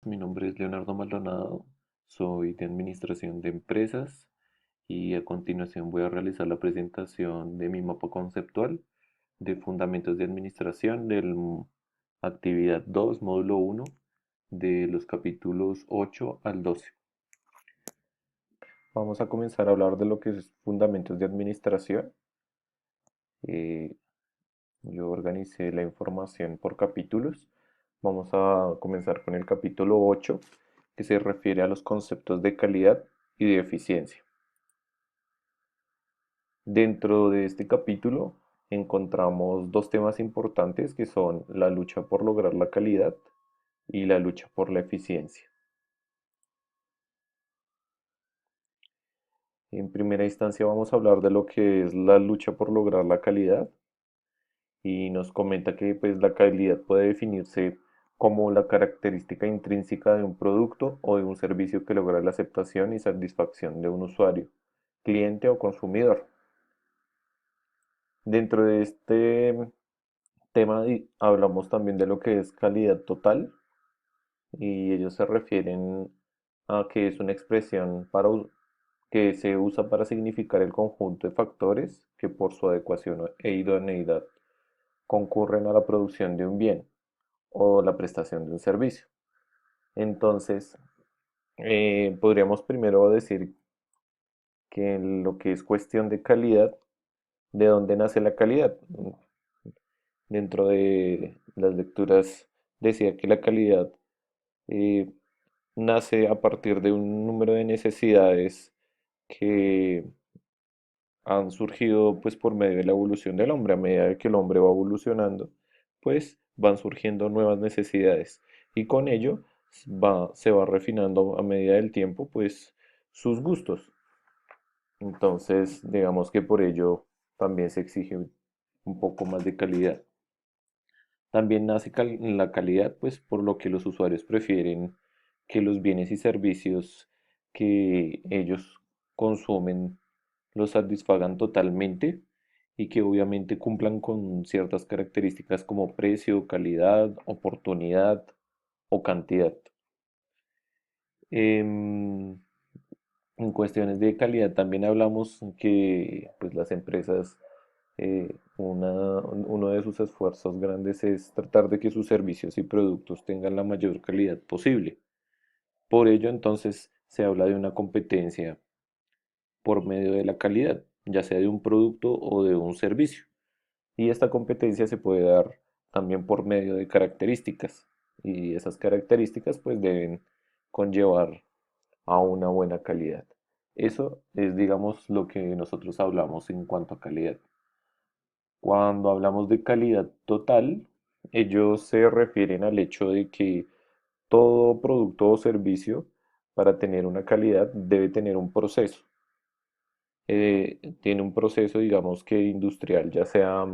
Mi nombre es Leonardo Maldonado, soy de Administración de Empresas y a continuación voy a realizar la presentación de mi mapa conceptual de Fundamentos de Administración del Actividad 2, Módulo 1, de los capítulos 8 al 12. Vamos a comenzar a hablar de lo que es Fundamentos de Administración. Eh, yo organicé la información por capítulos. Vamos a comenzar con el capítulo 8, que se refiere a los conceptos de calidad y de eficiencia. Dentro de este capítulo encontramos dos temas importantes que son la lucha por lograr la calidad y la lucha por la eficiencia. En primera instancia vamos a hablar de lo que es la lucha por lograr la calidad y nos comenta que pues, la calidad puede definirse como la característica intrínseca de un producto o de un servicio que logra la aceptación y satisfacción de un usuario, cliente o consumidor. Dentro de este tema hablamos también de lo que es calidad total y ellos se refieren a que es una expresión que se usa para significar el conjunto de factores que por su adecuación e idoneidad concurren a la producción de un bien o la prestación de un servicio. Entonces, podríamos primero decir que en lo que es cuestión de calidad, ¿de dónde nace la calidad? Dentro de las lecturas decía que la calidad eh, nace a partir de un número de necesidades que han surgido pues por medio de la evolución del hombre. A medida de que el hombre va evolucionando, pues van surgiendo nuevas necesidades y con ello se va refinando a medida del tiempo pues sus gustos. Entonces, digamos que por ello también se exige un poco más de calidad. También nace la calidad, pues por lo que los usuarios prefieren que los bienes y servicios que ellos consumen los satisfagan totalmente y que obviamente cumplan con ciertas características como precio, calidad, oportunidad o cantidad. Em, en cuestiones de calidad también hablamos que pues, las empresas, uno de sus esfuerzos grandes es tratar de que sus servicios y productos tengan la mayor calidad posible. Por ello, entonces, se habla de una competencia por medio de la calidad, ya sea de un producto o de un servicio. Y esta competencia se puede dar también por medio de características. Y esas características pues deben conllevar a una buena calidad. Eso es, digamos, lo que nosotros hablamos en cuanto a calidad. Cuando hablamos de calidad total, ellos se refieren al hecho de que todo producto o servicio, para tener una calidad, debe tener un proceso. Tiene un proceso, digamos que industrial, ya sea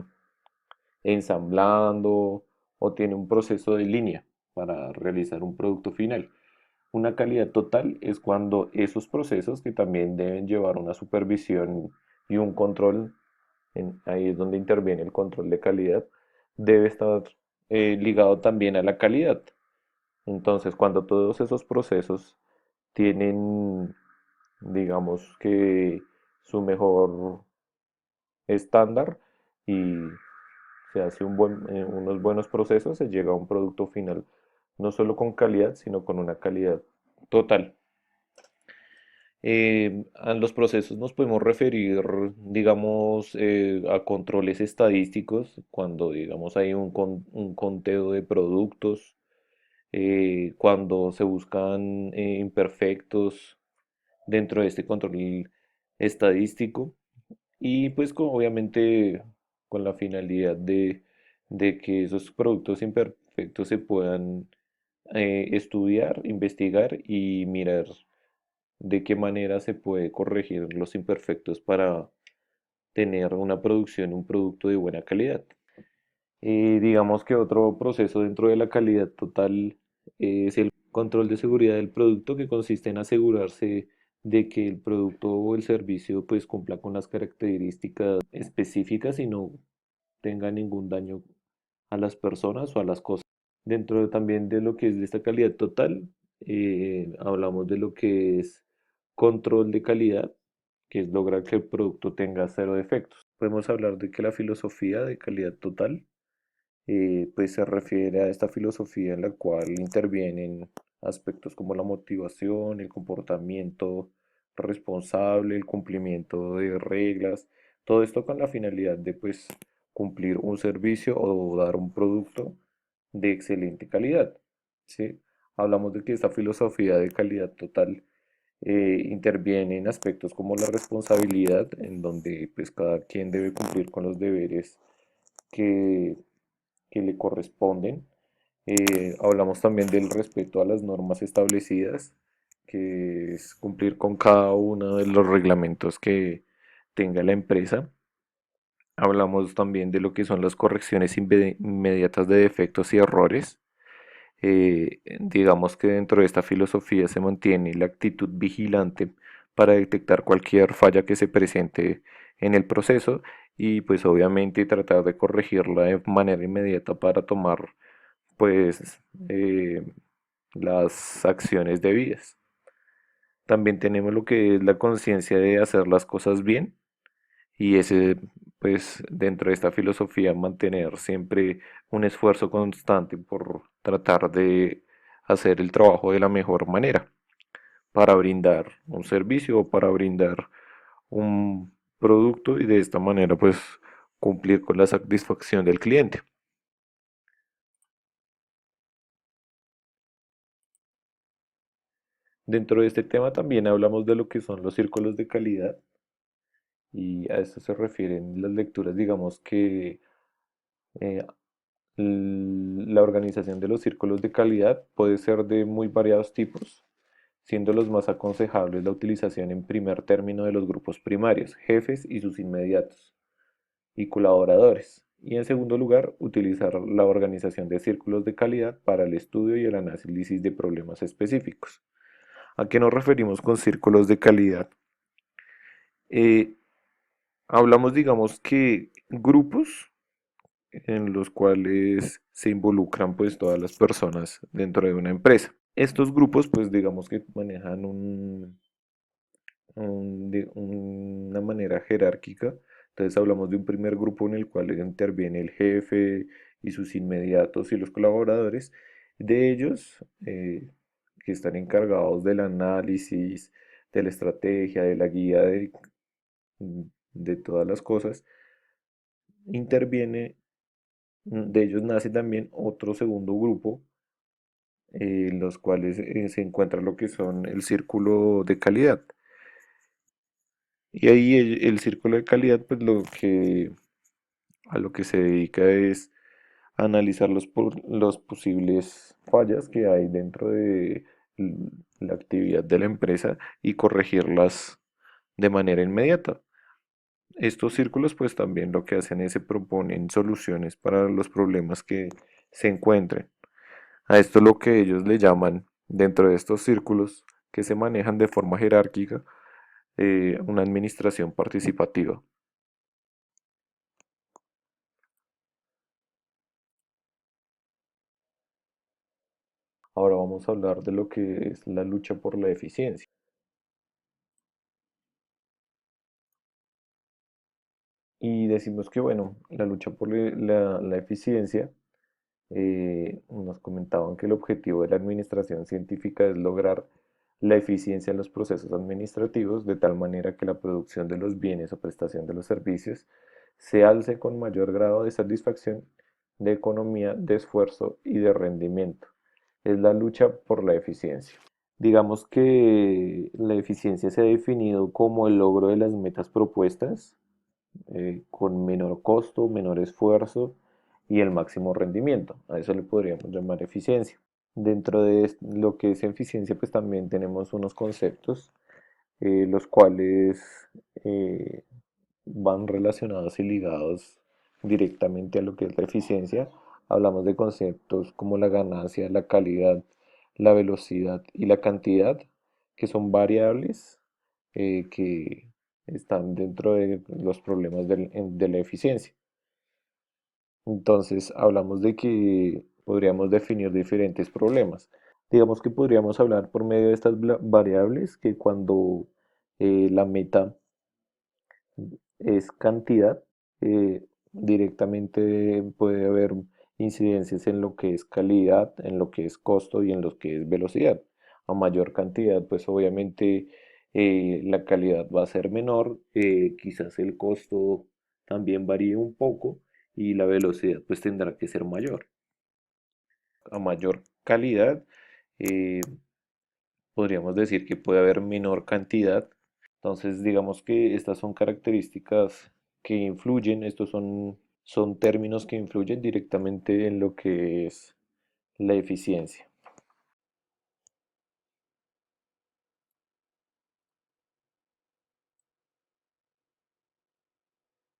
ensamblando o tiene un proceso de línea para realizar un producto final. Una calidad total es cuando esos procesos que también deben llevar una supervisión y un control, ahí es donde interviene el control de calidad, debe estar ligado también a la calidad. Entonces, cuando todos esos procesos tienen, digamos que su mejor estándar y se hace unos buenos procesos, se llega a un producto final, no solo con calidad, sino con una calidad total. A los procesos nos podemos referir, digamos, a controles estadísticos, cuando, digamos, hay un conteo de productos, cuando se buscan imperfectos dentro de este control estadístico y pues obviamente con la finalidad de que esos productos imperfectos se puedan estudiar, investigar y mirar de qué manera se puede corregir los imperfectos para tener una producción, un producto de buena calidad. Digamos que otro proceso dentro de la calidad total es el control de seguridad del producto, que consiste en asegurarse de que el producto o el servicio pues cumpla con las características específicas y no tenga ningún daño a las personas o a las cosas. Dentro también de lo que es de esta calidad total, Hablamos de lo que es control de calidad, que es lograr que el producto tenga cero defectos. Podemos hablar de que la filosofía de calidad total pues se refiere a esta filosofía en la cual intervienen aspectos como la motivación, el comportamiento responsable, el cumplimiento de reglas, todo esto con la finalidad de pues cumplir un servicio o dar un producto de excelente calidad, ¿sí? Hablamos de que esta filosofía de calidad total interviene en aspectos como la responsabilidad, en donde pues cada quien debe cumplir con los deberes que que le corresponden. Hablamos también del respeto a las normas establecidas, que es cumplir con cada uno de los reglamentos que tenga la empresa. Hablamos también de lo que son las correcciones inmediatas de defectos y errores. Digamos que dentro de esta filosofía se mantiene la actitud vigilante para detectar cualquier falla que se presente en el proceso y pues obviamente tratar de corregirla de manera inmediata para tomar pues eh, las acciones debidas. También tenemos lo que es la conciencia de hacer las cosas bien y ese pues dentro de esta filosofía mantener siempre un esfuerzo constante por tratar de hacer el trabajo de la mejor manera para brindar un servicio o para brindar un producto y de esta manera pues cumplir con la satisfacción del cliente. Dentro de este tema también hablamos de lo que son los círculos de calidad y a esto se refieren las lecturas, digamos que eh, la organización de los círculos de calidad puede ser de muy variados tipos, siendo los más aconsejables la utilización en primer término de los grupos primarios, jefes y sus inmediatos, y colaboradores. Y en segundo lugar, utilizar la organización de círculos de calidad para el estudio y el análisis de problemas específicos. ¿A qué nos referimos con círculos de calidad? Eh, Hablamos, digamos que grupos en los cuales se involucran pues todas las personas dentro de una empresa. Estos grupos pues digamos que manejan una manera jerárquica. Entonces hablamos de un primer grupo en el cual interviene el jefe y sus inmediatos y los colaboradores. De ellos que están encargados del análisis, de la estrategia, de la guía de todas las cosas, interviene, de ellos nace también otro segundo grupo, en los cuales se encuentra lo que son el círculo de calidad. Y ahí el círculo de calidad, pues a lo que se dedica es analizar los posibles fallas que hay dentro de la actividad de la empresa y corregirlas de manera inmediata. Estos círculos pues también lo que hacen es se proponen soluciones para los problemas que se encuentren. A esto lo que ellos le llaman dentro de estos círculos que se manejan de forma jerárquica, una administración participativa. Ahora vamos a hablar de lo que es la lucha por la eficiencia. Y decimos que, bueno, la lucha por la eficiencia, nos comentaban que el objetivo de la administración científica es lograr la eficiencia en los procesos administrativos de tal manera que la producción de los bienes o prestación de los servicios se alce con mayor grado de satisfacción, de economía, de esfuerzo y de rendimiento. Es la lucha por la eficiencia. Digamos que la eficiencia se ha definido como el logro de las metas propuestas con menor costo, menor esfuerzo y el máximo rendimiento. A eso le podríamos llamar eficiencia. Dentro de lo que es eficiencia, pues también tenemos unos conceptos, los cuales eh, van relacionados y ligados directamente a lo que es la eficiencia. Hablamos de conceptos como la ganancia, la calidad, la velocidad y la cantidad, que son variables que están dentro de los problemas de la eficiencia. Entonces, hablamos de que podríamos definir diferentes problemas. Digamos que podríamos hablar por medio de estas variables que cuando la meta es cantidad, directamente puede haber incidencias en lo que es calidad, en lo que es costo y en lo que es velocidad. A mayor cantidad, pues obviamente la calidad va a ser menor, quizás el costo también varíe un poco y la velocidad pues tendrá que ser mayor. A mayor calidad, eh, podríamos decir que puede haber menor cantidad. Entonces, digamos que estas son características que influyen, son términos que influyen directamente en lo que es la eficiencia.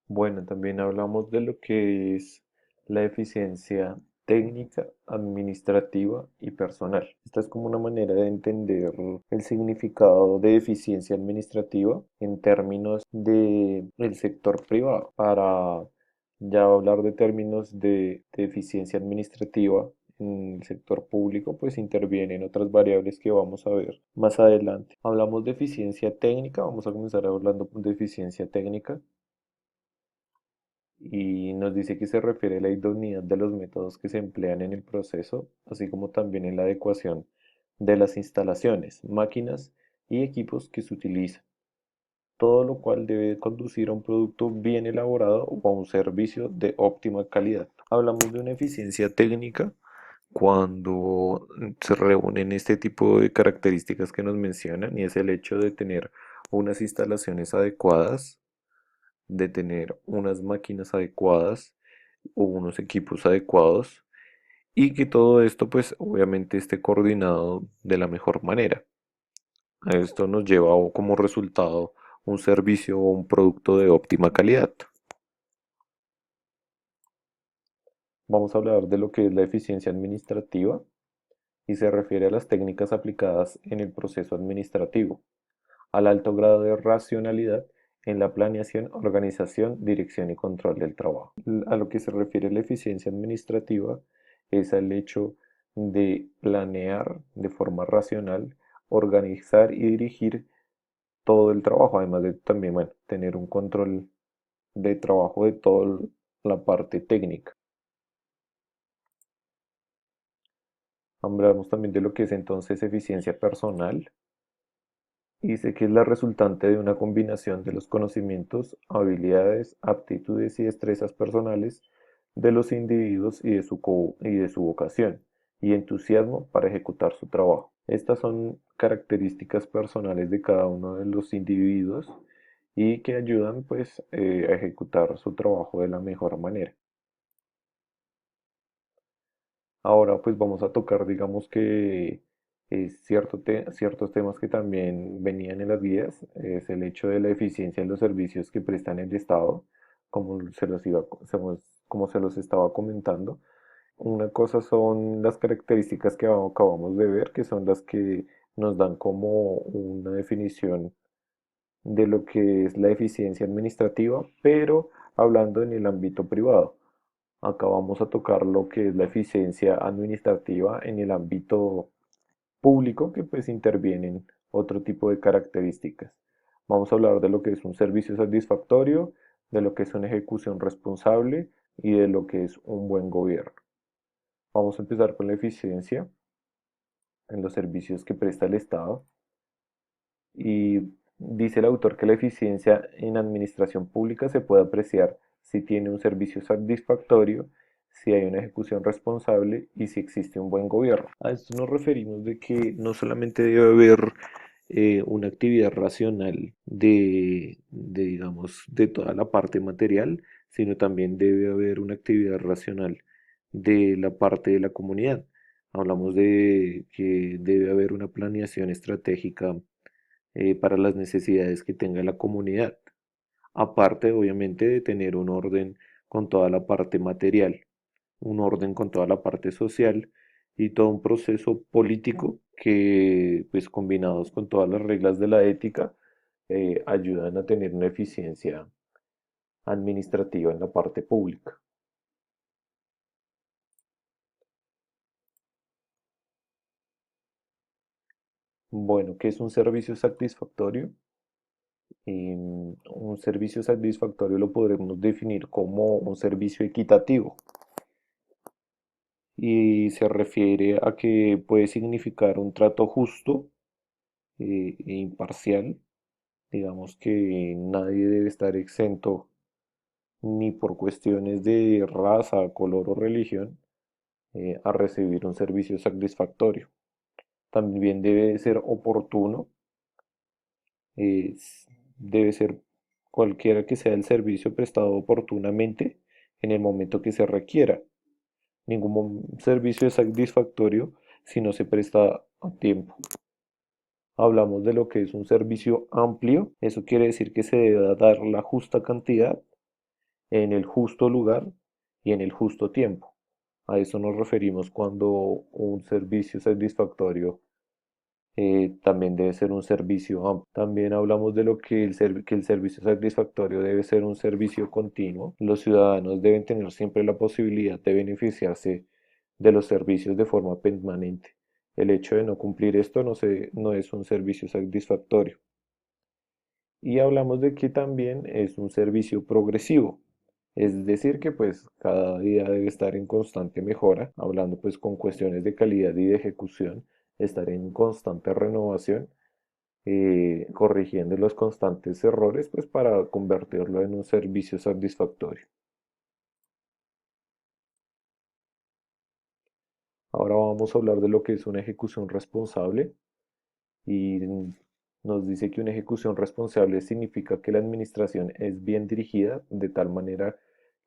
Bueno, también hablamos de lo que es la eficiencia técnica, administrativa y personal. Esta es como una manera de entender el significado de eficiencia administrativa en términos de el sector privado. Para ya hablar de términos de eficiencia administrativa en el sector público, pues intervienen otras variables que vamos a ver más adelante. Hablamos de eficiencia técnica, vamos a comenzar hablando de eficiencia técnica y nos dice que se refiere a la idoneidad de los métodos que se emplean en el proceso, así como también en la adecuación de las instalaciones, máquinas y equipos que se utilizan, todo lo cual debe conducir a un producto bien elaborado o a un servicio de óptima calidad. Hablamos de una eficiencia técnica cuando se reúnen este tipo de características que nos mencionan y es el hecho de tener unas instalaciones adecuadas, de tener unas máquinas adecuadas o unos equipos adecuados y que todo esto pues obviamente esté coordinado de la mejor manera. A esto nos lleva como resultado un servicio o un producto de óptima calidad. Vamos a hablar de lo que es la eficiencia administrativa y se refiere a las técnicas aplicadas en el proceso administrativo, al alto grado de racionalidad en la planeación, organización, dirección y control del trabajo. A lo que se refiere la eficiencia administrativa es al hecho de planear de forma racional, organizar y dirigir todo el trabajo, además de también, bueno, tener un control de trabajo de toda la parte técnica. Hablamos también de lo que es entonces eficiencia personal. Dice que es la resultante de una combinación de los conocimientos, habilidades, aptitudes y destrezas personales de los individuos y de su vocación y entusiasmo para ejecutar su trabajo. Estas son características personales de cada uno de los individuos y que ayudan pues a ejecutar su trabajo de la mejor manera. Ahora pues vamos a tocar, digamos que ciertos temas que también venían en las guías, es el hecho de la eficiencia en los servicios que prestan el Estado, como como se los estaba comentando. Una cosa son las características que acabamos de ver, que son las que nos dan como una definición de lo que es la eficiencia administrativa, pero hablando en el ámbito privado. Acá vamos a tocar lo que es la eficiencia administrativa en el ámbito público, que pues intervienen otro tipo de características. Vamos a hablar de lo que es un servicio satisfactorio, de lo que es una ejecución responsable y de lo que es un buen gobierno. Vamos a empezar con la eficiencia en los servicios que presta el Estado. Y dice el autor que la eficiencia en administración pública se puede apreciar si tiene un servicio satisfactorio, si hay una ejecución responsable y si existe un buen gobierno. A esto nos referimos de que no solamente debe haber una actividad racional digamos, de toda la parte material, sino también debe haber una actividad racional de la parte de la comunidad. Hablamos de que debe haber una planeación estratégica para las necesidades que tenga la comunidad. Aparte, obviamente, de tener un orden con toda la parte material, un orden con toda la parte social y todo un proceso político que, pues combinados con todas las reglas de la ética, ayudan a tener una eficiencia administrativa en la parte pública. Bueno, ¿qué es un servicio satisfactorio? Un servicio satisfactorio lo podremos definir como un servicio equitativo y se refiere a que puede significar un trato justo e imparcial. Digamos que nadie debe estar exento ni por cuestiones de raza, color o religión a recibir un servicio satisfactorio. También debe ser oportuno, eh, debe ser cualquiera que sea el servicio prestado oportunamente en el momento que se requiera. Ningún servicio es satisfactorio si no se presta a tiempo. Hablamos de lo que es un servicio amplio. Eso quiere decir que se debe dar la justa cantidad en el justo lugar y en el justo tiempo. A eso nos referimos cuando un servicio satisfactorio también debe ser un servicio amplio. También hablamos de lo que que el servicio satisfactorio debe ser un servicio continuo. Los ciudadanos deben tener siempre la posibilidad de beneficiarse de los servicios de forma permanente. El hecho de no cumplir esto no es un servicio satisfactorio. Y hablamos de que también es un servicio progresivo. Es decir, que pues cada día debe estar en constante mejora, hablando pues con cuestiones de calidad y de ejecución, estar en constante renovación, corrigiendo los constantes errores pues para convertirlo en un servicio satisfactorio. Ahora vamos a hablar de lo que es una ejecución responsable y nos dice que una ejecución responsable significa que la administración es bien dirigida de tal manera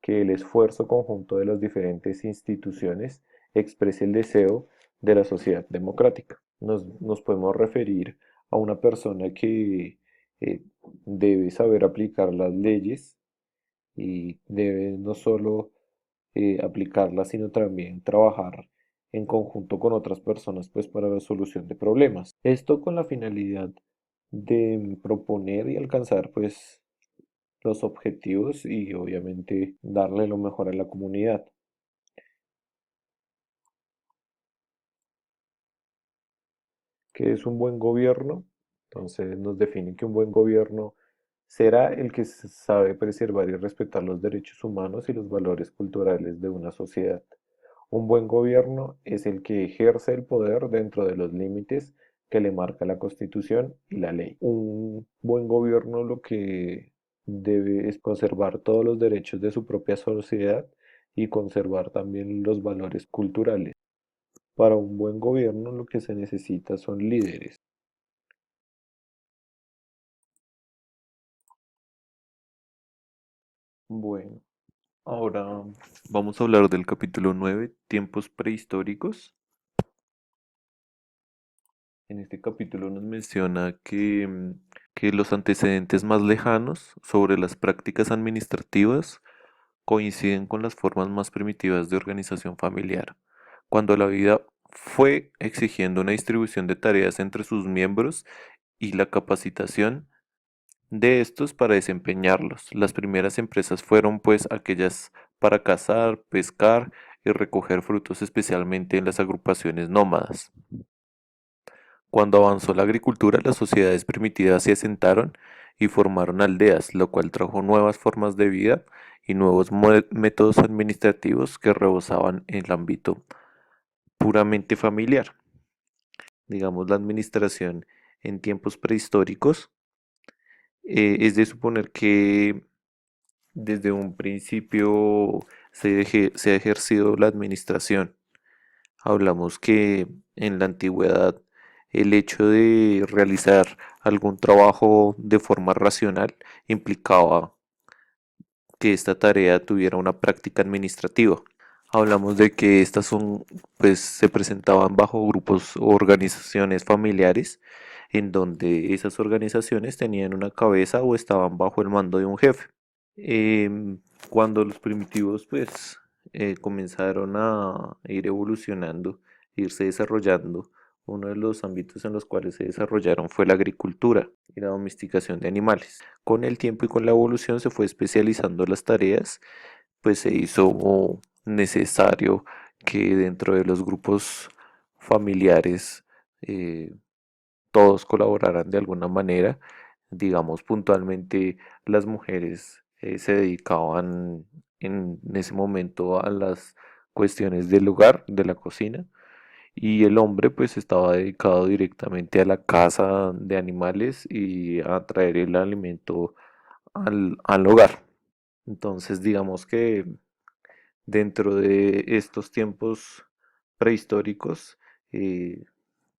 que el esfuerzo conjunto de las diferentes instituciones exprese el deseo de la sociedad democrática. Nos podemos referir a una persona que eh, debe saber aplicar las leyes y debe no solo aplicarlas, sino también trabajar en conjunto con otras personas pues para la solución de problemas. Esto con la finalidad de proponer y alcanzar pues los objetivos y obviamente darle lo mejor a la comunidad. ¿Qué es un buen gobierno? Entonces nos define que un buen gobierno será el que sabe preservar y respetar los derechos humanos y los valores culturales de una sociedad. Un buen gobierno es el que ejerce el poder dentro de los límites que le marca la Constitución y la ley. Un buen gobierno lo que debe es conservar todos los derechos de su propia sociedad y conservar también los valores culturales. Para un buen gobierno lo que se necesita son líderes. Bueno, ahora vamos a hablar del capítulo 9, tiempos prehistóricos. En este capítulo nos menciona que los antecedentes más lejanos sobre las prácticas administrativas coinciden con las formas más primitivas de organización familiar, cuando la vida fue exigiendo una distribución de tareas entre sus miembros y la capacitación de estos para desempeñarlos. Las primeras empresas fueron pues aquellas para cazar, pescar y recoger frutos, especialmente en las agrupaciones nómadas. Cuando avanzó la agricultura, las sociedades primitivas se asentaron y formaron aldeas, lo cual trajo nuevas formas de vida y nuevos métodos administrativos que rebosaban el ámbito puramente familiar. Digamos, la administración en tiempos prehistóricos es de suponer que desde un principio se ha ejercido la administración. Hablamos que en la antigüedad el hecho de realizar algún trabajo de forma racional implicaba que esta tarea tuviera una práctica administrativa. Hablamos de que estas son, pues, se presentaban bajo grupos o organizaciones familiares en donde esas organizaciones tenían una cabeza o estaban bajo el mando de un jefe. Cuando los primitivos pues comenzaron a ir evolucionando, irse desarrollando, uno de los ámbitos en los cuales se desarrollaron fue la agricultura y la domesticación de animales. Con el tiempo y con la evolución se fue especializando las tareas, pues se hizo necesario que dentro de los grupos familiares eh, todos colaboraran de alguna manera. Digamos, puntualmente las mujeres se dedicaban en ese momento a las cuestiones del hogar, de la cocina, y el hombre pues estaba dedicado directamente a la caza de animales y a traer el alimento al hogar. Entonces, digamos que dentro de estos tiempos prehistóricos, eh,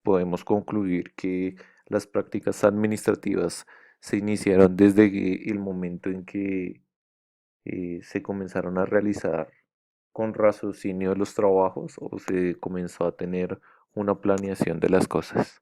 podemos concluir que las prácticas administrativas se iniciaron desde el momento en que se comenzaron a realizar con raciocinio los trabajos o se comenzó a tener una planeación de las cosas.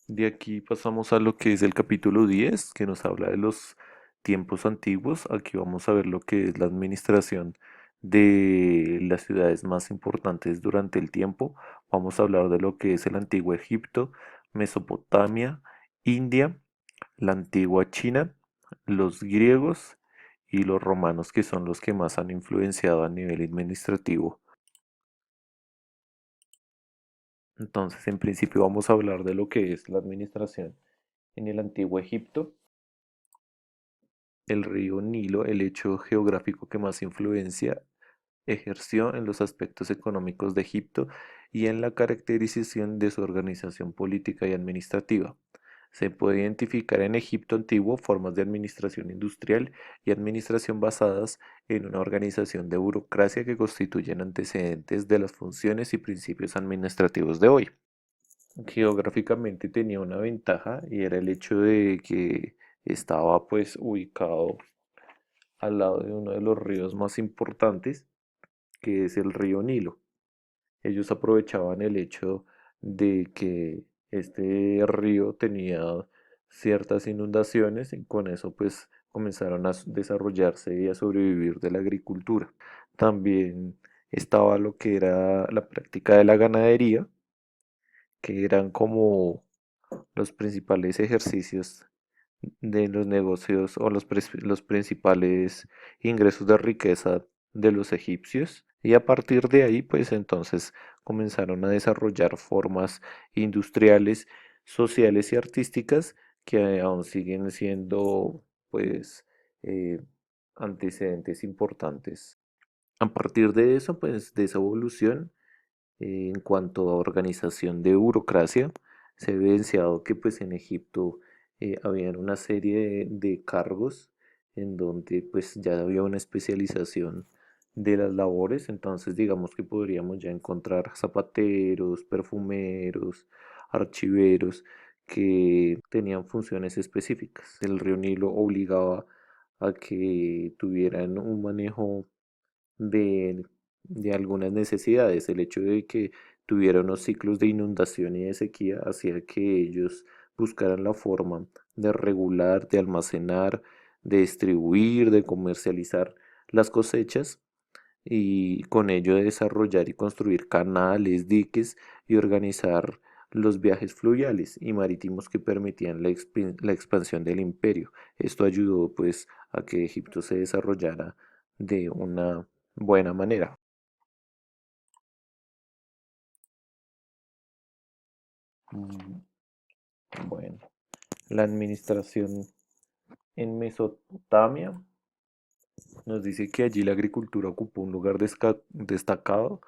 De aquí pasamos a lo que es el capítulo 10, que nos habla de los tiempos antiguos. Aquí vamos a ver lo que es la administración de las ciudades más importantes durante el tiempo. Vamos a hablar de lo que es el antiguo Egipto, Mesopotamia, India, la antigua China, los griegos y los romanos, que son los que más han influenciado a nivel administrativo. Entonces, en principio vamos a hablar de lo que es la administración en el antiguo Egipto. El río Nilo, el hecho geográfico que más influencia ejerció en los aspectos económicos de Egipto y en la caracterización de su organización política y administrativa. Se puede identificar en Egipto antiguo formas de administración industrial y administración basadas en una organización de burocracia que constituyen antecedentes de las funciones y principios administrativos de hoy. Geográficamente tenía una ventaja y era el hecho de que estaba pues ubicado al lado de uno de los ríos más importantes, que es el río Nilo. Ellos aprovechaban el hecho de que este río tenía ciertas inundaciones y con eso pues comenzaron a desarrollarse y a sobrevivir de la agricultura. También estaba lo que era la práctica de la ganadería, que eran como los principales ejercicios de los negocios o los principales ingresos de riqueza de los egipcios. Y a partir de ahí, pues entonces comenzaron a desarrollar formas industriales, sociales y artísticas que aún siguen siendo, pues, eh, antecedentes importantes. A partir de eso, pues, de esa evolución, en cuanto a organización de burocracia, se ha evidenciado que pues en Egipto había una serie de cargos en donde pues ya había una especialización de las labores, entonces digamos que podríamos ya encontrar zapateros, perfumeros, archiveros que tenían funciones específicas. El río Nilo obligaba a que tuvieran un manejo de, de algunas necesidades. El hecho de que tuviera unos ciclos de inundación y de sequía hacía que ellos buscaran la forma de regular, de almacenar, de distribuir, de comercializar las cosechas y con ello de desarrollar y construir canales, diques y organizar los viajes fluviales y marítimos que permitían la expansión del imperio. Esto ayudó pues a que Egipto se desarrollara de una buena manera. Mm, Bueno, la administración en Mesopotamia nos dice que allí la agricultura ocupó un lugar destacado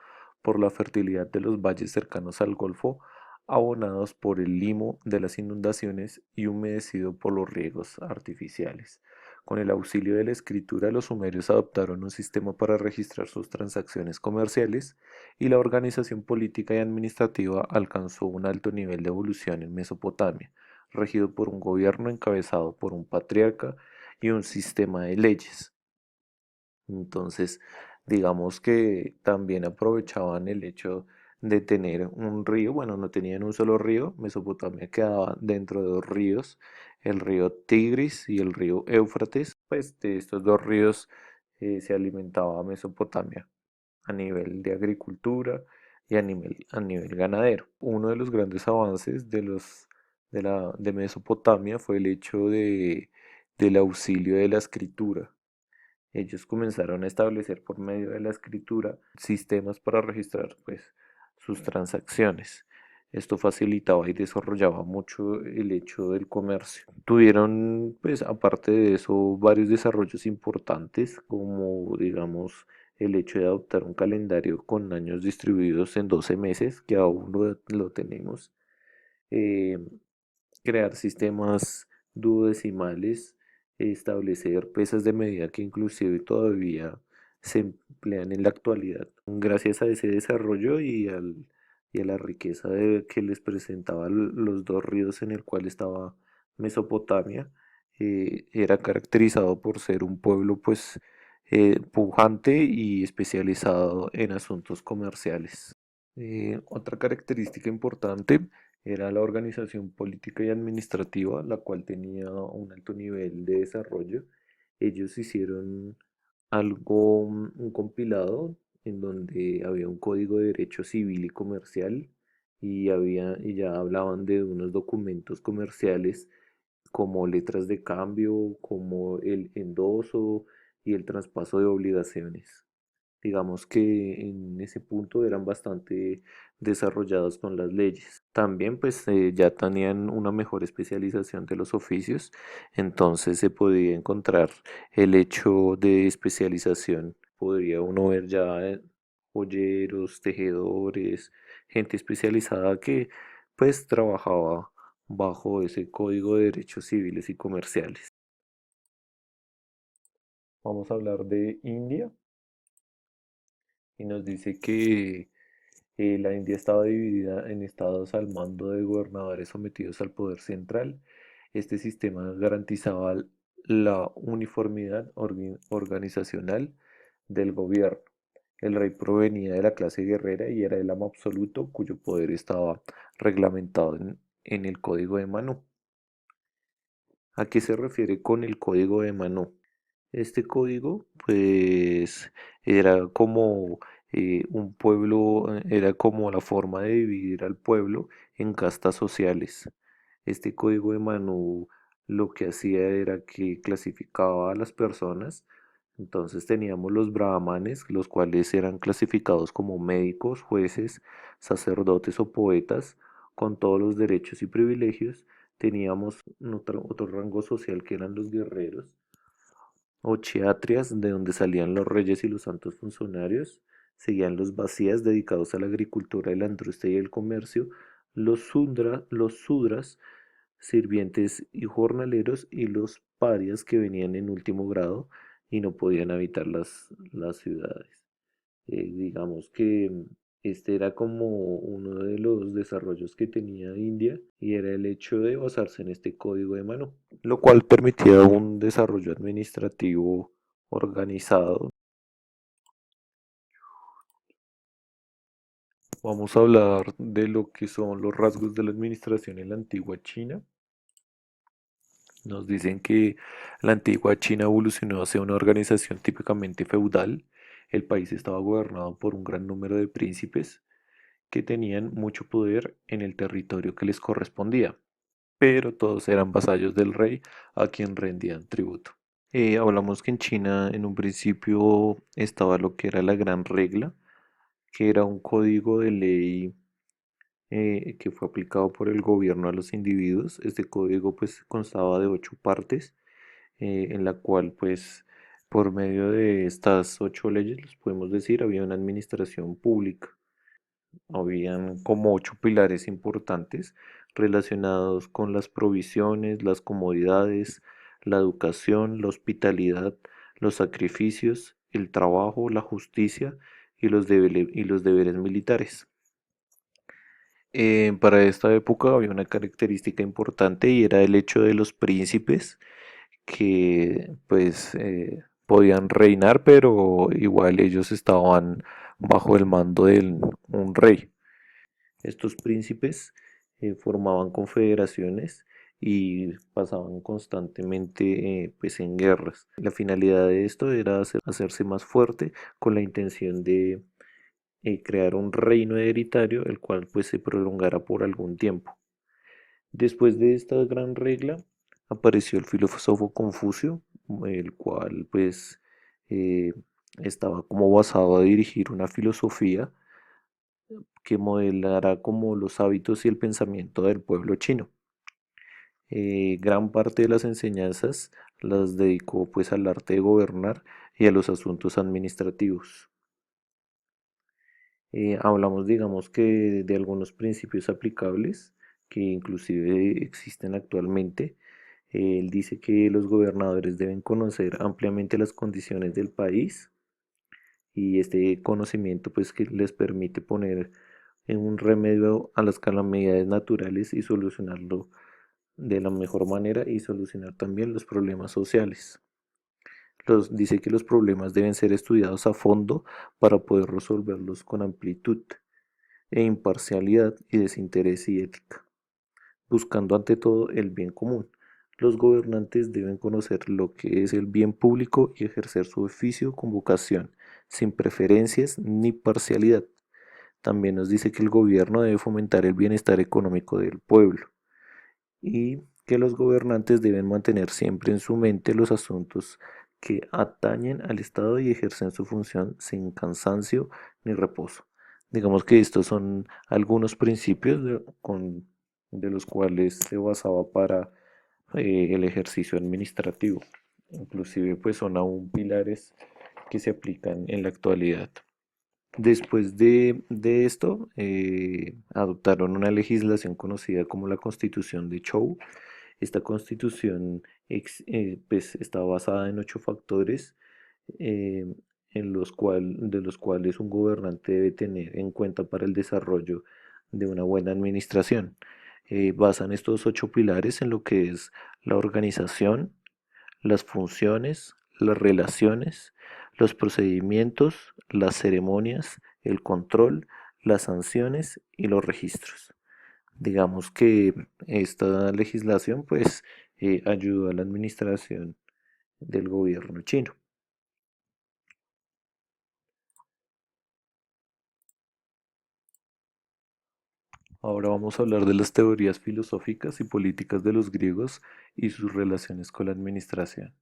por la fertilidad de los valles cercanos al Golfo, abonados por el limo de las inundaciones y humedecido por los riegos artificiales. Con el auxilio de la escritura, los sumerios adoptaron un sistema para registrar sus transacciones comerciales y la organización política y administrativa alcanzó un alto nivel de evolución en Mesopotamia, regido por un gobierno encabezado por un patriarca y un sistema de leyes. Entonces, digamos que también aprovechaban el hecho de tener un río, bueno, no tenían un solo río, Mesopotamia quedaba dentro de dos ríos, el río Tigris y el río Éufrates, pues de estos dos ríos se alimentaba Mesopotamia a nivel de agricultura y a nivel ganadero. Uno de los grandes avances de Mesopotamia fue el hecho del auxilio de la escritura. Ellos comenzaron a establecer por medio de la escritura sistemas para registrar pues sus transacciones. Esto facilitaba y desarrollaba mucho el hecho del comercio. Tuvieron, pues, aparte de eso, varios desarrollos importantes, como digamos el hecho de adoptar un calendario con años distribuidos en 12 meses, que aún lo tenemos. eh, Crear sistemas duodecimales, establecer pesas de medida que inclusive todavía se emplean en la actualidad. Gracias a ese desarrollo y a la riqueza que les presentaba los dos ríos en el cual estaba Mesopotamia, era caracterizado por ser un pueblo pues pujante y especializado en asuntos comerciales. Otra característica importante era la organización política y administrativa, la cual tenía un alto nivel de desarrollo. Ellos hicieron algo, un compilado en donde había un código de derecho civil y comercial y ya hablaban de unos documentos comerciales como letras de cambio, como el endoso y el traspaso de obligaciones. Digamos que en ese punto eran bastante desarrollados con las leyes. También pues ya tenían una mejor especialización de los oficios, entonces se podía encontrar el hecho de especialización. Podría uno ver ya joyeros, tejedores, gente especializada que pues trabajaba bajo ese código de derechos civiles y comerciales. Vamos a hablar de India y nos dice que la India estaba dividida en estados al mando de gobernadores sometidos al poder central. Este sistema garantizaba la uniformidad organizacional del gobierno. El rey provenía de la clase guerrera y era el amo absoluto cuyo poder estaba reglamentado en el Código de Manú. ¿A qué se refiere con el Código de Manú? Este código, pues, era como un pueblo, era como la forma de dividir al pueblo en castas sociales. Este código de Manú lo que hacía era que clasificaba a las personas. Entonces teníamos los brahmanes, los cuales eran clasificados como médicos, jueces, sacerdotes o poetas, con todos los derechos y privilegios. Teníamos otro rango social que eran los guerreros o chiatrias, de donde salían los reyes y los santos funcionarios. Seguían los vacías dedicados a la agricultura y la industria y el comercio, los sudras, sirvientes y jornaleros, y los parias que venían en último grado y no podían habitar las ciudades. Digamos que este era como uno de los desarrollos que tenía India y era el hecho de basarse en este código de mano, lo cual permitía un desarrollo administrativo organizado. Vamos a hablar de lo que son los rasgos de la administración en la antigua China. Nos dicen que la antigua China evolucionó hacia una organización típicamente feudal. El país estaba gobernado por un gran número de príncipes que tenían mucho poder en el territorio que les correspondía, pero todos eran vasallos del rey a quien rendían tributo. Hablamos que en China en un principio estaba lo que era la Gran Regla, que era un código de ley que fue aplicado por el gobierno a los individuos. Este código pues constaba de 8 partes, en la cual pues por medio de estas 8 leyes, les podemos decir, había una administración pública. Habían como 8 pilares importantes relacionados con las provisiones, las comodidades, la educación, la hospitalidad, los sacrificios, el trabajo, la justicia y los deberes militares. Para esta época había una característica importante y era el hecho de los príncipes que pues podían reinar, pero igual ellos estaban bajo el mando de un rey. Estos príncipes formaban confederaciones y pasaban constantemente pues en guerras. La finalidad de esto era hacerse más fuerte con la intención de crear un reino hereditario el cual pues se prolongara por algún tiempo. Después de esta gran regla apareció el filósofo Confucio, el cual pues eh, estaba como basado a dirigir una filosofía que modelara como los hábitos y el pensamiento del pueblo chino. Gran parte de las enseñanzas las dedicó pues al arte de gobernar y a los asuntos administrativos. Hablamos, digamos que de algunos principios aplicables que inclusive existen actualmente. Él dice que los gobernadores deben conocer ampliamente las condiciones del país y este conocimiento pues que les permite poner en un remedio a las calamidades naturales y solucionarlo de la mejor manera y solucionar también los problemas sociales. Dice que los problemas deben ser estudiados a fondo para poder resolverlos con amplitud e imparcialidad y desinterés y ética, buscando ante todo el bien común. Los gobernantes deben conocer lo que es el bien público y ejercer su oficio con vocación, sin preferencias ni parcialidad. También nos dice que el gobierno debe fomentar el bienestar económico del pueblo y que los gobernantes deben mantener siempre en su mente los asuntos que atañen al Estado y ejercen su función sin cansancio ni reposo. Digamos que estos son algunos principios de los cuales se basaba para el ejercicio administrativo. Inclusive pues son aún pilares que se aplican en la actualidad. Después de esto, adoptaron una legislación conocida como la Constitución de Chou. Esta constitución pues, está basada en 8 factores eh, de los cuales un gobernante debe tener en cuenta para el desarrollo de una buena administración. Basan estos 8 pilares en lo que es la organización, las funciones, las relaciones, los procedimientos, las ceremonias, el control, las sanciones y los registros. Digamos que esta legislación pues ayudó a la administración del gobierno chino. Ahora vamos a hablar de las teorías filosóficas y políticas de los griegos y sus relaciones con la administración.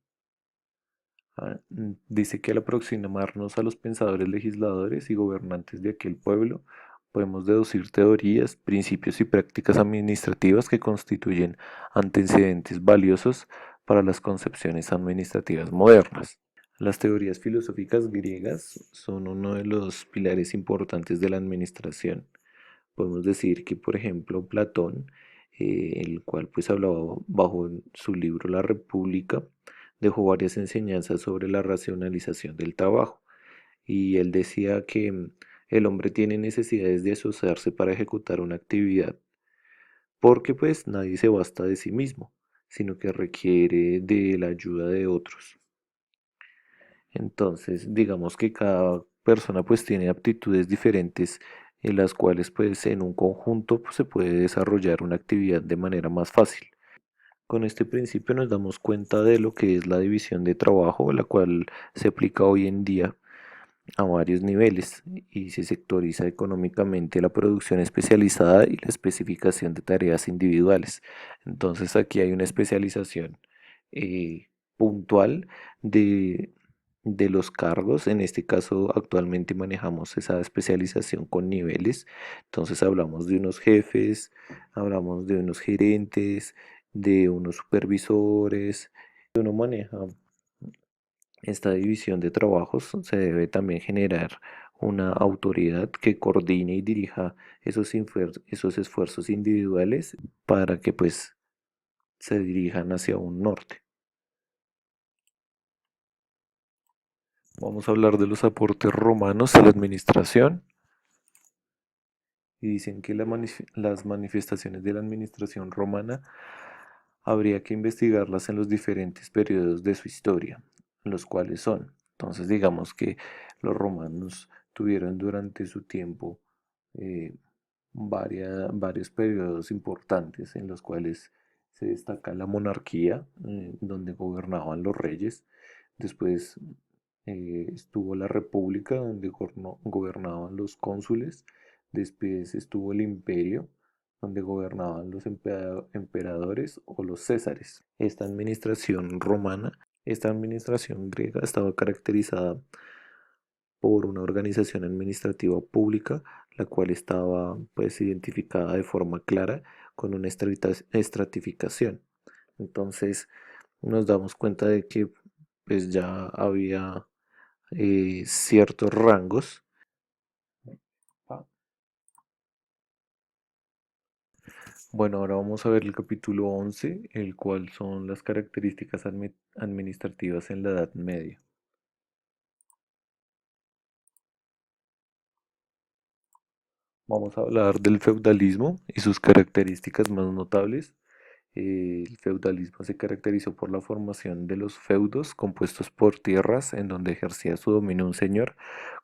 Dice que al aproximarnos a los pensadores legisladores y gobernantes de aquel pueblo, podemos deducir teorías, principios y prácticas administrativas que constituyen antecedentes valiosos para las concepciones administrativas modernas. Las teorías filosóficas griegas son uno de los pilares importantes de la administración. Podemos decir que, por ejemplo, Platón, el cual pues hablaba bajo su libro La República, dejó varias enseñanzas sobre la racionalización del trabajo. Y él decía que el hombre tiene necesidades de asociarse para ejecutar una actividad, porque pues nadie se basta de sí mismo, sino que requiere de la ayuda de otros. Entonces, digamos que cada persona pues tiene aptitudes diferentes en las cuales pues en un conjunto pues, se puede desarrollar una actividad de manera más fácil. Con este principio nos damos cuenta de lo que es la división de trabajo, la cual se aplica hoy en día a varios niveles y se sectoriza económicamente la producción especializada y la especificación de tareas individuales. Entonces aquí hay una especialización puntual de, de los cargos. En este caso actualmente manejamos esa especialización con niveles. Entonces hablamos de unos jefes, hablamos de unos gerentes, de unos supervisores. Uno maneja esta división de trabajos, se debe también generar una autoridad que coordine y dirija esos esfuerzos individuales para que pues se dirijan hacia un norte. Vamos a hablar de los aportes romanos a la administración y dicen que las manifestaciones de la administración romana habría que investigarlas en los diferentes periodos de su historia, los cuales son. Entonces digamos que los romanos tuvieron durante su tiempo eh, varios periodos importantes en los cuales se destaca la monarquía, donde gobernaban los reyes. Después estuvo la república, donde gobernaban los cónsules. Después estuvo el imperio, donde gobernaban los emperadores o los césares. Esta administración romana Esta administración griega estaba caracterizada por una organización administrativa pública, la cual estaba pues identificada de forma clara con una estratificación. Entonces nos damos cuenta de que pues ya había ciertos rangos. Ah, Bueno, ahora vamos a ver el capítulo 11, el cual son las características administrativas en la Edad Media. Vamos a hablar del feudalismo y sus características más notables. El feudalismo se caracterizó por la formación de los feudos compuestos por tierras en donde ejercía su dominio un señor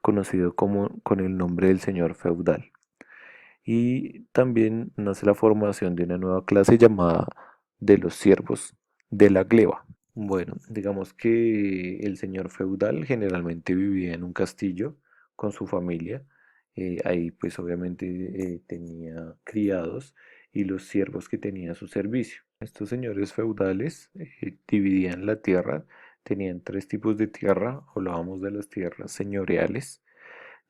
conocido como con el nombre del señor feudal. Y también nace la formación de una nueva clase llamada de los siervos de la gleba. Bueno, digamos que el señor feudal generalmente vivía en un castillo con su familia. Ahí pues obviamente tenía criados y los siervos que tenía a su servicio. Estos señores feudales dividían la tierra, tenían tres tipos de tierra. Hablábamos de las tierras señoriales,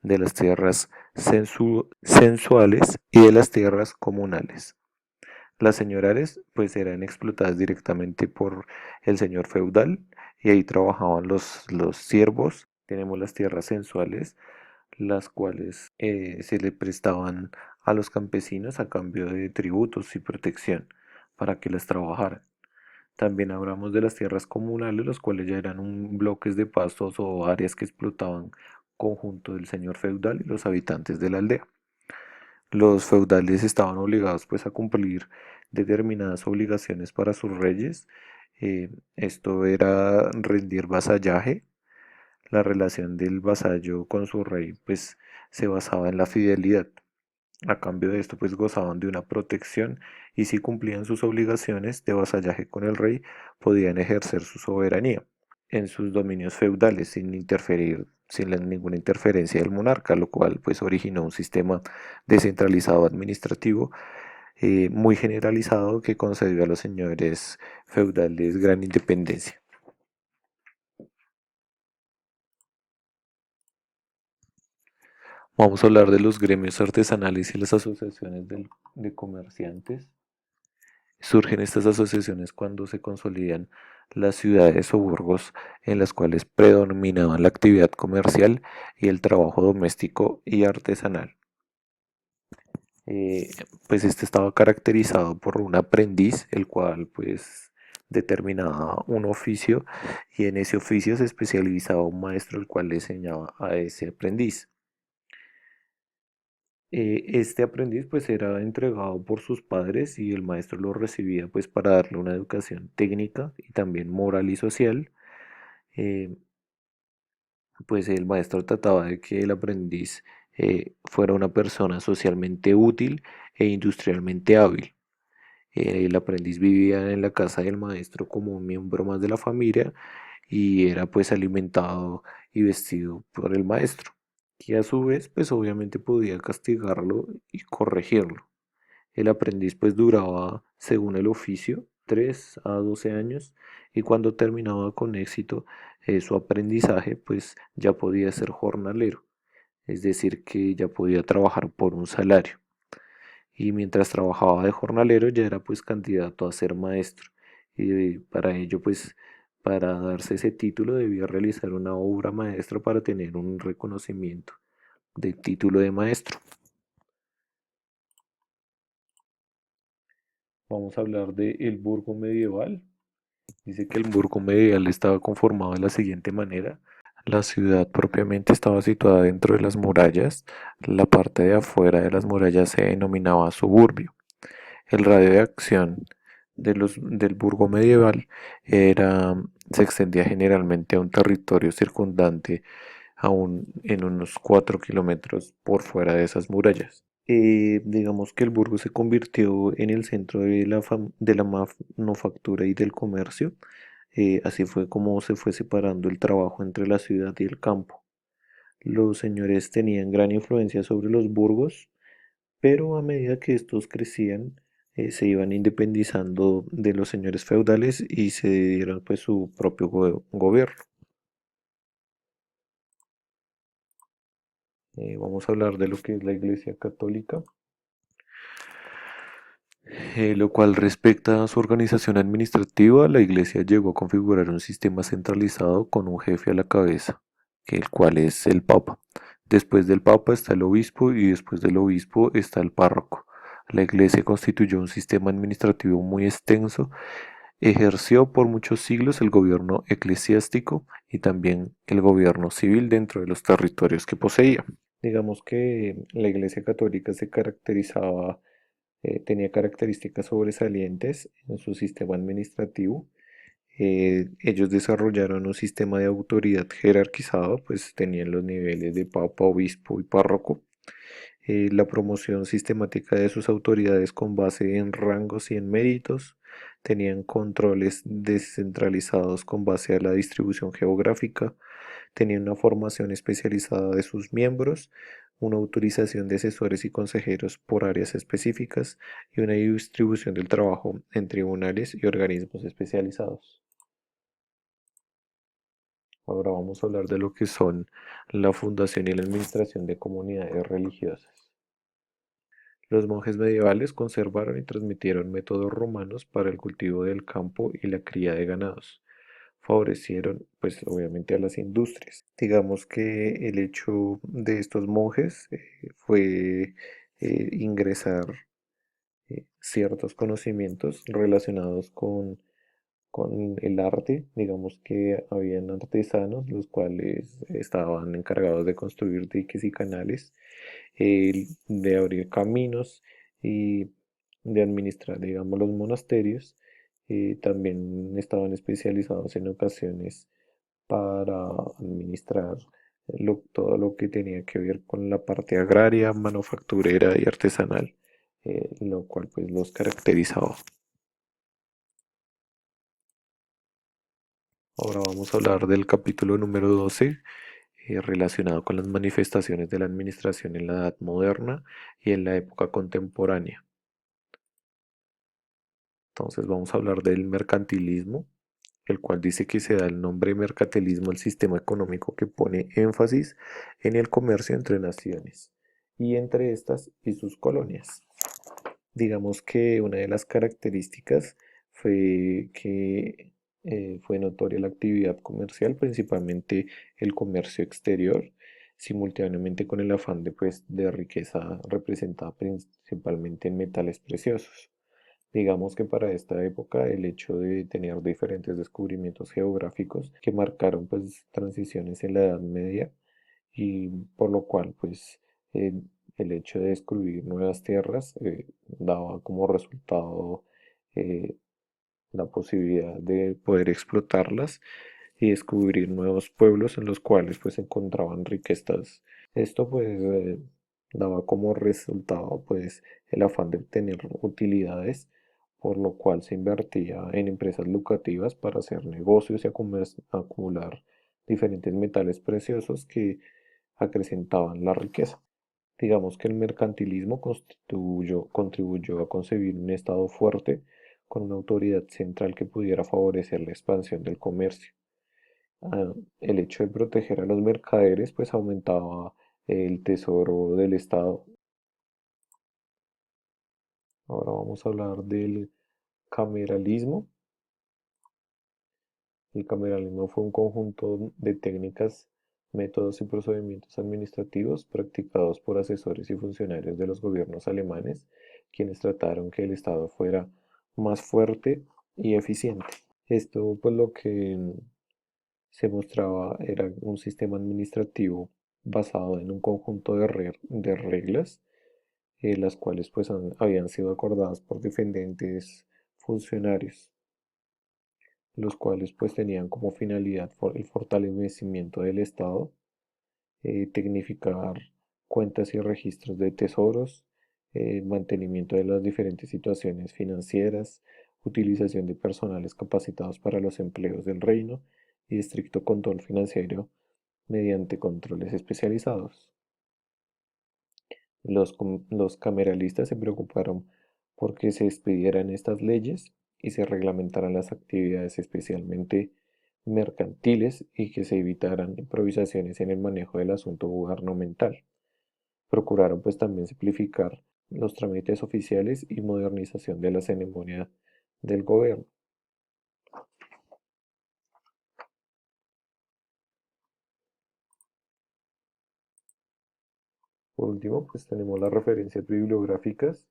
de las tierras sensuales y de las tierras comunales. Las señorales pues eran explotadas directamente por el señor feudal y ahí trabajaban los siervos. Tenemos las tierras sensuales, las cuales se le prestaban a los campesinos a cambio de tributos y protección para que las trabajaran. También hablamos de las tierras comunales, los cuales ya eran bloques de pastos o áreas que explotaban conjunto del señor feudal y los habitantes de la aldea. Los feudales estaban obligados pues a cumplir determinadas obligaciones para sus reyes. Esto era rendir vasallaje. La relación del vasallo con su rey pues se basaba en la fidelidad. A cambio de esto pues gozaban de una protección y si cumplían sus obligaciones de vasallaje con el rey podían ejercer su soberanía en sus dominios feudales sin interferir, ninguna interferencia del monarca, lo cual pues originó un sistema descentralizado administrativo muy generalizado que concedió a los señores feudales gran independencia. Vamos a hablar de los gremios artesanales y las asociaciones de comerciantes. Surgen estas asociaciones cuando se consolidan las ciudades o burgos en las cuales predominaban la actividad comercial y el trabajo doméstico y artesanal. eh, pues este estaba caracterizado por un aprendiz, el cual pues determinaba un oficio y en ese oficio se especializaba un maestro el cual le enseñaba a ese aprendiz. Este aprendiz pues era entregado por sus padres y el maestro lo recibía pues para darle una educación técnica y también moral y social. Eh, pues el maestro trataba de que el aprendiz fuera una persona socialmente útil e industrialmente hábil. El aprendiz vivía en la casa del maestro como un miembro más de la familia y era pues alimentado y vestido por el maestro, que a su vez pues obviamente podía castigarlo y corregirlo. El aprendiz pues duraba, según el oficio, 3 a 12 años y cuando terminaba con éxito su aprendizaje pues ya podía ser jornalero, es decir que ya podía trabajar por un salario y mientras trabajaba de jornalero ya era pues candidato a ser maestro y para ello pues para darse ese título debía realizar una obra maestra para tener un reconocimiento de título de maestro. Vamos a hablar de el burgo medieval. Dice que el burgo medieval estaba conformado de la siguiente manera. La ciudad propiamente estaba situada dentro de las murallas. La parte de afuera de las murallas se denominaba suburbio. El radio de acción del burgo medieval se extendía generalmente a un territorio circundante aún en unos 4 kilómetros por fuera de esas murallas. Digamos que el burgo se convirtió en el centro de la manufactura y del comercio. Así fue como se fue separando el trabajo entre la ciudad y el campo. Los señores tenían gran influencia sobre los burgos, pero a medida que estos crecían, se iban independizando de los señores feudales y se dieron pues su propio gobierno. Vamos a hablar de lo que es la Iglesia Católica, lo cual respecta a su organización administrativa, la Iglesia llegó a configurar un sistema centralizado con un jefe a la cabeza, el cual es el Papa. Después del Papa está el obispo y después del obispo está el párroco. La Iglesia constituyó un sistema administrativo muy extenso. Ejerció por muchos siglos el gobierno eclesiástico y también el gobierno civil dentro de los territorios que poseía. Digamos que la Iglesia Católica se caracterizaba, tenía características sobresalientes en su sistema administrativo. Ellos desarrollaron un sistema de autoridad jerarquizado, pues tenían los niveles de papa, obispo y párroco. La promoción sistemática de sus autoridades con base en rangos y en méritos, tenían controles descentralizados con base a la distribución geográfica, tenían una formación especializada de sus miembros, una autorización de asesores y consejeros por áreas específicas y una distribución del trabajo en tribunales y organismos especializados. Ahora vamos a hablar de lo que son la fundación y la administración de comunidades religiosas. Los monjes medievales conservaron y transmitieron métodos romanos para el cultivo del campo y la cría de ganados. Favorecieron, pues obviamente, a las industrias. Digamos que el hecho de estos monjes fue ingresar ciertos conocimientos relacionados con el arte. Digamos que habían artesanos los cuales estaban encargados de construir diques y canales, de abrir caminos y de administrar, digamos, los monasterios. También estaban especializados en ocasiones para administrar todo lo que tenía que ver con la parte agraria, manufacturera y artesanal, lo cual pues los caracterizaba. Ahora vamos a hablar del capítulo número 12, relacionado con las manifestaciones de la administración en la Edad Moderna y en la época contemporánea. Entonces vamos a hablar del mercantilismo, el cual dice que se da el nombre mercantilismo al sistema económico que pone énfasis en el comercio entre naciones y entre estas y sus colonias. Digamos que una de las características fue que fue notoria la actividad comercial, principalmente el comercio exterior, simultáneamente con el afán de, pues, de riqueza representada principalmente en metales preciosos. Digamos que para esta época el hecho de tener diferentes descubrimientos geográficos que marcaron pues transiciones en la Edad Media, y por lo cual pues eh, el hecho de descubrir nuevas tierras daba como resultado eh, la posibilidad de poder explotarlas y descubrir nuevos pueblos en los cuales pues se encontraban riquezas. Esto pues daba como resultado pues el afán de obtener utilidades, por lo cual se invertía en empresas lucrativas para hacer negocios y acumular diferentes metales preciosos que acrecentaban la riqueza. Digamos que el mercantilismo contribuyó a concebir un Estado fuerte con una autoridad central que pudiera favorecer la expansión del comercio. El hecho de proteger a los mercaderes pues aumentaba el tesoro del Estado. Ahora vamos a hablar del cameralismo. El cameralismo fue un conjunto de técnicas, métodos y procedimientos administrativos practicados por asesores y funcionarios de los gobiernos alemanes, quienes trataron que el Estado fuera más fuerte y eficiente. Esto pues lo que se mostraba era un sistema administrativo basado en un conjunto de reglas, las cuales pues habían sido acordadas por diferentes funcionarios, los cuales pues tenían como finalidad el fortalecimiento del Estado, tecnificar cuentas y registros de tesoros, mantenimiento de las diferentes situaciones financieras, utilización de personales capacitados para los empleos del reino y estricto control financiero mediante controles especializados. Los cameralistas se preocuparon porque se expidieran estas leyes y se reglamentaran las actividades especialmente mercantiles y que se evitaran improvisaciones en el manejo del asunto gubernamental. Procuraron pues también simplificar los trámites oficiales y modernización de la ceremonia del gobierno. Por último, pues tenemos las referencias bibliográficas.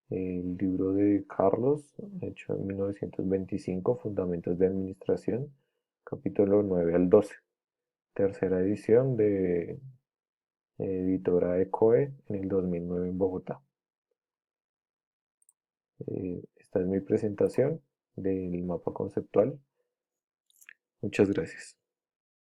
El libro de Carlos, hecho en 1925, Fundamentos de Administración, capítulo 9 al 12. Tercera edición de editora Ecoe en el 2009 en Bogotá. Esta es mi presentación del mapa conceptual. Muchas gracias.